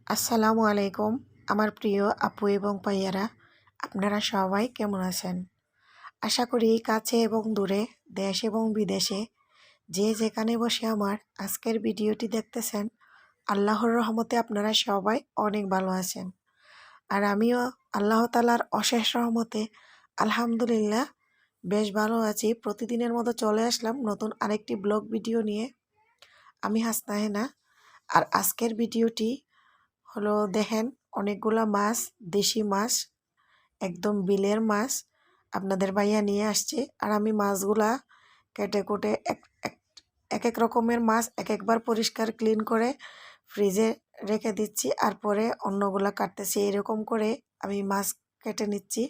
আসসালামু আলাইকুম আমার প্রিয় আপু এবং ভাইয়ারা, আপনারা সবাই কেমন আছেন? আশা করি কাছে এবং দূরে, দেশ এবং বিদেশে যে যেখানে বসে আমার আজকের ভিডিওটি দেখতেছেন, আল্লাহর রহমতে আপনারা সবাই অনেক ভালো আছেন। আর আমিও আল্লাহ তাআলার অশেষ রহমতে আলহামদুলিল্লাহ বেশ ভালো আছি। প্রতিদিনের মতো চলে আসলাম নতুন আরেকটি ব্লগ ভিডিও নিয়ে। আমি হাসনা হেনা। আর আজকের ভিডিওটি হলো দেখেন, অনেকগুলা মাছ, দেশি মাছ, একদম বিলের মাছ আপনাদের ভাইয়া নিয়ে আসছে। আর আমি মাছগুলা কেটে কুটে এক এক রকমের মাছ এক একবার পরিষ্কার ক্লিন করে ফ্রিজে রেখে দিচ্ছি, আর পরে অন্যগুলা কাটতেছি। এরকম করে আমি মাছ কেটে নিচ্ছি।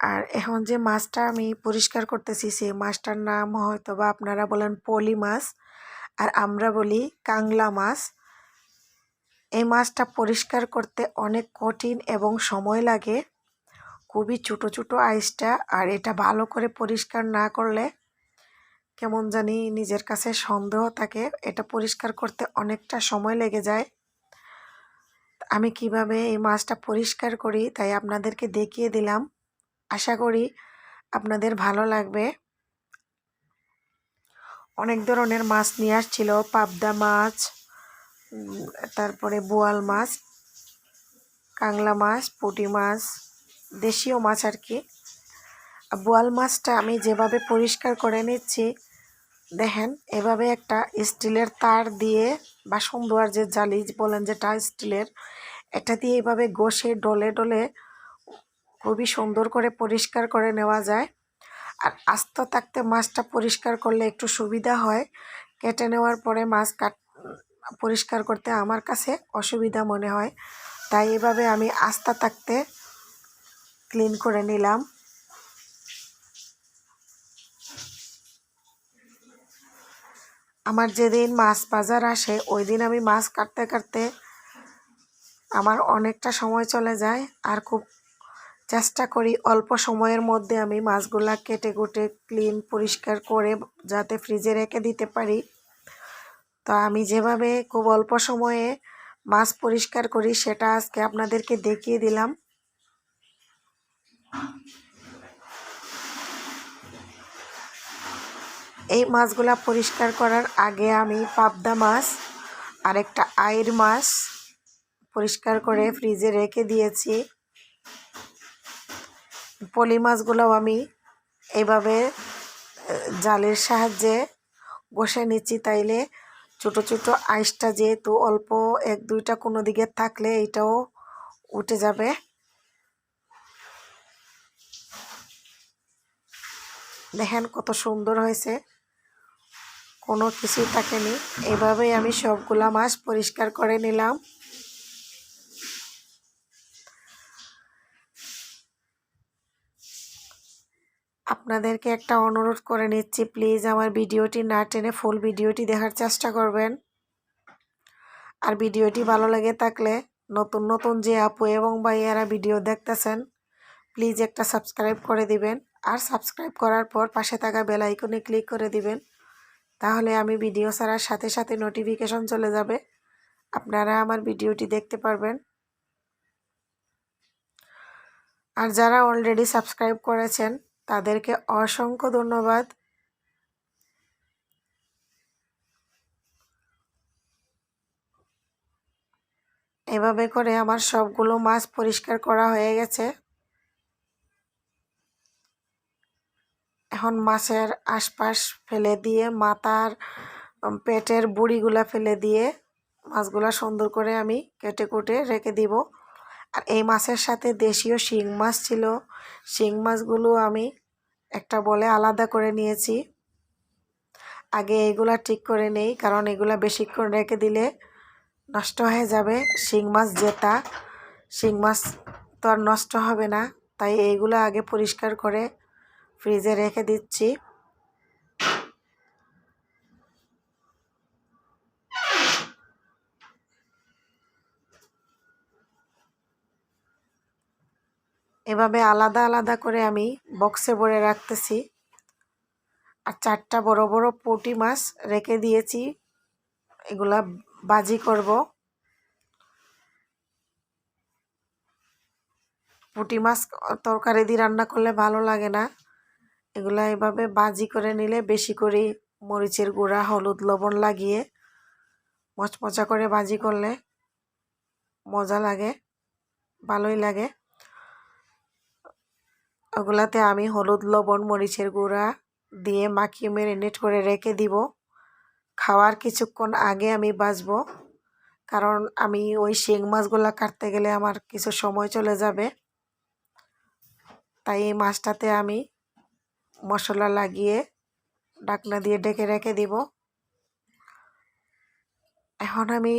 আর এখন যে মাছটা আমি পরিষ্কার করতেছি সেই মাছটার নাম হয়তো বা আপনারা বলেন পলি মাছ, আর আমরা বলি কাংলা মাছ। এই মাছটা পরিষ্কার করতে অনেক কঠিন এবং সময় লাগে। খুবই ছোটো ছোটো আইসটা, আর এটা ভালো করে পরিষ্কার না করলে কেমন জানি নিজের কাছে সন্দেহ থাকে। এটা পরিষ্কার করতে অনেকটা সময় লেগে যায়। আমি কিভাবে এই মাছটা পরিষ্কার করি তাই আপনাদেরকে দেখিয়ে দিলাম। আশা করি আপনাদের ভালো লাগবে। অনেক ধরনের মাছ নিয়ে আসছিল, পাবদা মাছ, তারপরে বোয়াল মাছ, কাংলা মাছ, পুঁটি মাছ, দেশীয় মাছ আর কি। বোয়াল মাছটা আমি যেভাবে পরিষ্কার করে নিচ্ছি দেখেন, এভাবে একটা স্টিলের তার দিয়ে বা সুন্দর যে জালি বলেন যেটা স্টিলের, এটা দিয়ে এভাবে ঘষে ডলে ডলে খুবই সুন্দর করে পরিষ্কার করে নেওয়া যায়। আর আস্ত থাকতে মাছটা পরিষ্কার করলে একটু সুবিধা হয়। কেটে নেওয়ার পরে মাছ পরিষ্কার করতে আমার কাছে অসুবিধা মনে হয়, তাই এভাবে আমি আস্তা থাকতে ক্লিন করে নিলাম। আমার যেদিন মাছ বাজার আসে ওই দিন আমি মাছ কাটতে কাটতে আমার অনেকটা সময় চলে যায়। আর খুব চেষ্টা করি অল্প সময়ের মধ্যে আমি মাছগুলা কেটে কুটে ক্লিন পরিষ্কার করে যাতে ফ্রিজে রেখে দিতে পারি। তো আমি যেভাবে খুব অল্প সময়ে মাছ পরিষ্কার করি সেটা আজকে আপনাদেরকে দেখিয়ে দিলাম। এই মাছগুলা পরিষ্কার করার আগে আমি পাবদা মাছ আর একটা আইড় মাছ পরিষ্কার করে ফ্রিজে রেখে দিয়েছি। পলি মাছগুলোও আমি এইভাবে জালের সাহায্যে ঘষে নিচ্ছি, তাইলে ছোটো ছোটো আইসটা যেহেতু অল্প এক দুইটা কোনো দিকে থাকলে এটাও উঠে যাবে। দেখেন কত সুন্দর হয়েছে, কোনো কিছুই থাকেনি। এভাবেই আমি সবগুলা মাছ পরিষ্কার করে নিলাম। আপনাদেরকে একটা অনুরোধ করে নিচ্ছি, প্লিজ আমার ভিডিওটি না টেনে ফুল ভিডিওটি দেখার চেষ্টা করবেন। আর ভিডিওটি ভালো লেগে থাকলে নতুন নতুন যে আপু এবং ভাইয়ারা ভিডিও দেখতেছেন প্লিজ একটা সাবস্ক্রাইব করে দিবেন। আর সাবস্ক্রাইব করার পর পাশে থাকা বেল আইকনে ক্লিক করে দিবেন, তাহলে আমি ভিডিও ছাড়ার সাথে সাথে নোটিফিকেশন চলে যাবে, আপনারা আমার ভিডিওটি দেখতে পারবেন। আর যারা অলরেডি সাবস্ক্রাইব করেছেন তাদেরকে অসংখ্য ধন্যবাদ। এভাবে করে আমার সবগুলো মাছ পরিষ্কার করা হয়ে গেছে। এখন মাছের আশপাশ ফেলে দিয়ে মাথার পেটের বুড়িগুলা ফেলে দিয়ে মাছগুলা সুন্দর করে আমি কেটে কুটে রেখে দিব। আর এই মাছের সাথে দেশীয় শিং মাছ ছিল, শিং মাছগুলো আমি একটা বলে আলাদা করে নিয়েছি। আগে এগুলা ঠিক করে নেই, কারণ এগুলা বেশিক্ষণ রেখে দিলে নষ্ট হয়ে যাবে। শিং মাছ জেতা, শিং মাছ তো আর নষ্ট হবে না, তাই এইগুলো আগে পরিষ্কার করে ফ্রিজে রেখে দিচ্ছি। এভাবে আলাদা আলাদা করে আমি বক্সে ভরে রাখতেছি। আর চারটা বড় বড় পুঁটি মাছ রেখে দিয়েছি, এগুলা ভাজি করব। পুঁটি মাছ তরকারি দিয়ে রান্না করলে ভালো লাগে না। এগুলা এভাবে ভাজি করে নিলে বেশি করে মরিচের গুঁড়া, হলুদ, লবণ লাগিয়ে মচমচা করে ভাজি করলে মজা লাগে, ভালোই লাগে। ওগুলাতে আমি হলুদ, লবণ, মরিচের গুঁড়া দিয়ে মাখিয়ে ম্যারিনেট করে রেখে দিব। খাওয়ার কিছুক্ষণ আগে আমি ভাজবো, কারণ আমি ওই শিং মাছগুলা কাটতে গেলে আমার কিছু সময় চলে যাবে। তাই এই মাছটাতে আমি মশলা লাগিয়ে ঢাকনা দিয়ে ঢেকে রেখে দিব। এখন আমি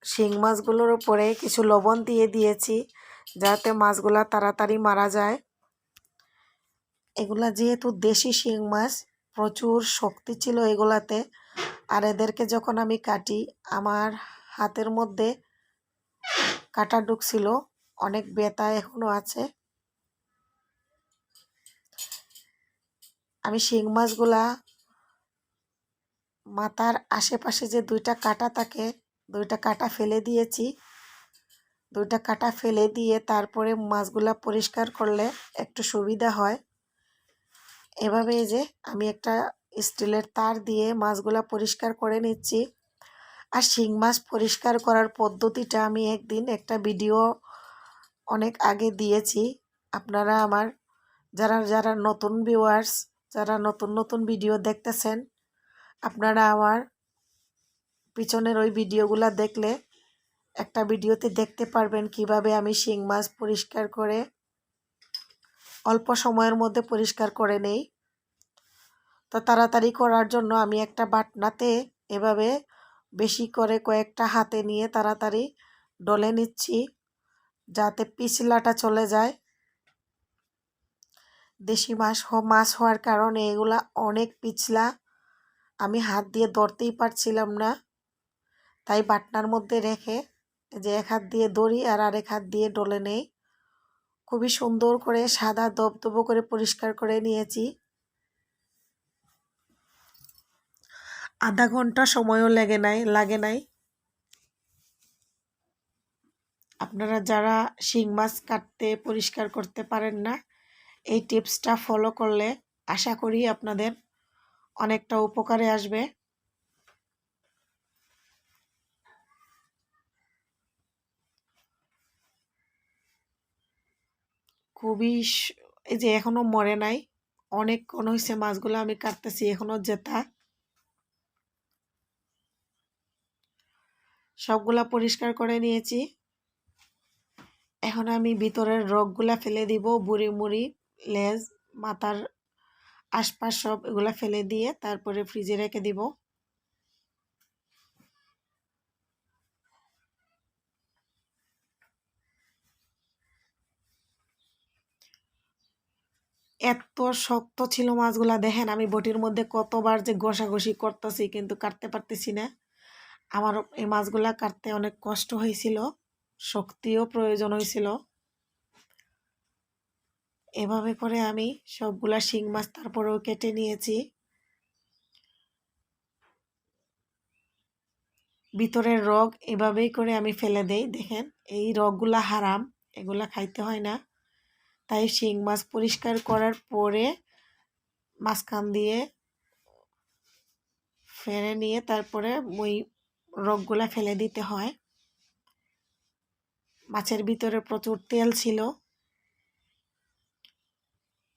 শিং মাছগুলোর উপরে কিছু লবণ দিয়ে দিয়েছি, যাতে মাছগুলা তাড়াতাড়ি মারা যায়। এগুলা যেহেতু দেশি শিং মাছ, প্রচুর শক্তি ছিল এগুলাতে। আর এদেরকে যখন আমি কাটি, আমার হাতের মধ্যে কাটা ঢুকছিল, অনেক ব্যথা এখনো আছে। আমি শিং মাছগুলা মাথার আশেপাশে যে দুইটা কাটা থাকে, দুইটা কাটা ফেলে দিয়েছি। দুইটা কাটা ফেলে দিয়ে তারপরে মাছগুলা পরিষ্কার করলে একটু সুবিধা হয়। এভাবে যে আমি একটা স্টিলের তার দিয়ে মাছগুলা পরিষ্কার করে নিচ্ছি। আর শিং মাছ পরিষ্কার করার পদ্ধতিটা আমি একদিন একটা ভিডিও অনেক আগে দিয়েছি। আপনারা আমার যারা নতুন ভিউয়ার্স, যারা নতুন নতুন ভিডিও দেখতেছেন, আপনারা আমার পিছনের ওই ভিডিওগুলা দেখলে একটা ভিডিওতে দেখতে পারবেন কিভাবে আমি শিং মাছ পরিষ্কার করে অল্প সময়ের মধ্যে পরিষ্কার করে নেই। তো তাড়াতাড়ি করার জন্য আমি একটা বাটনাতে এভাবে বেশি করে কয়েকটা হাতে নিয়ে তাড়াতাড়ি ডলে নিচ্ছি, যাতে পিছলাটা চলে যায়। দেশি মাছ হওয়ার কারণে এগুলা অনেক পিছলা, আমি হাত দিয়ে ধরতেই পারছিলাম না। তাই বাটনার মধ্যে রেখে যে এক হাত দিয়ে দড়ি আর আরেক হাত দিয়ে ডলে নেই। খুবই সুন্দর করে সাদা দবদব করে পরিষ্কার করে নিয়েছি। আধা ঘন্টা সময়ও লাগে নাই। আপনারা যারা শিং মাছ কাটতে পরিষ্কার করতে পারেন না, এই টিপসটা ফলো করলে আশা করি আপনাদের অনেকটা উপকারে আসবে। খুবই এই যে এখনো মরে নাই, অনেকক্ষণ হয়েছে মাছগুলো আমি কাটতেছি, এখনো জেতা। সবগুলা পরিষ্কার করে নিয়েছি। এখন আমি ভিতরের রগগুলা ফেলে দিব, বুড়ি মুড়ি, লেজ, মাথার আশপাশ সব এগুলা ফেলে দিয়ে তারপরে ফ্রিজে রেখে দিব। এত শক্ত ছিল মাছগুলা, দেখেন আমি বটির মধ্যে কতবার যে ঘষাঘষি করতেছি, কিন্তু কাটতে পারতেছি না। আমার এই মাছগুলা কাটতে অনেক কষ্ট হয়েছিল, শক্তিও প্রয়োজন হয়েছিল। এভাবে করে আমি সবগুলা শিং মাছ তারপরেও কেটে নিয়েছি। ভিতরের রগ এভাবেই করে আমি ফেলে দেই। দেখেন এই রগগুলা হারাম, এগুলা খাইতে হয় না। তাই শিং মাছ পরিষ্কার করার পরে মাঝখান দিয়ে ফেলে নিয়ে তারপরে ওই রগগুলা ফেলে দিতে হয়। মাছের ভিতরে প্রচুর তেল ছিল।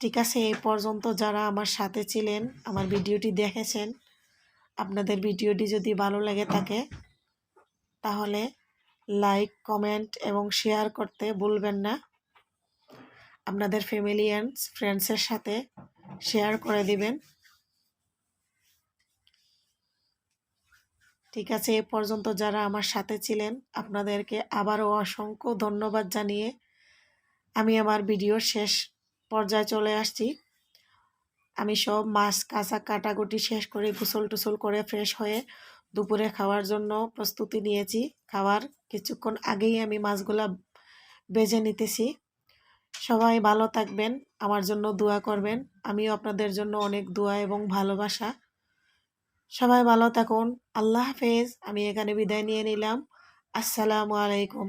ঠিক আছে, এই পর্যন্ত যারা আমার সাথে ছিলেন, আমার ভিডিওটি দেখেছেন, আপনাদের ভিডিওটি যদি ভালো লেগে থাকে তাহলে লাইক, কমেন্ট এবং শেয়ার করতে ভুলবেন না। আপনাদের ফ্যামিলি অ্যান্ড ফ্রেন্ডসের সাথে শেয়ার করে দিবেন। ঠিক আছে, এ পর্যন্ত যারা আমার সাথে ছিলেন আপনাদেরকে আবারও অসংখ্য ধন্যবাদ জানিয়ে আমি আমার ভিডিওর শেষ পর্যায়ে চলে আসছি। আমি সব মাছ কাঁচা কাটাকুটি শেষ করে গোসল টোসল করে ফ্রেশ হয়ে দুপুরে খাওয়ার জন্য প্রস্তুতি নিয়েছি। খাওয়ার কিছুক্ষণ আগেই আমি মাছগুলা বেজে নিতেছি। সবাই ভালো থাকবেন, আমার জন্য দোয়া করবেন। আমিও আপনাদের জন্য অনেক দোয়া এবং ভালোবাসা। সবাই ভালো থাকুন। আল্লাহ হাফেজ। আমি এখানে বিদায় নিয়ে নিলাম। আসসালামু আলাইকুম।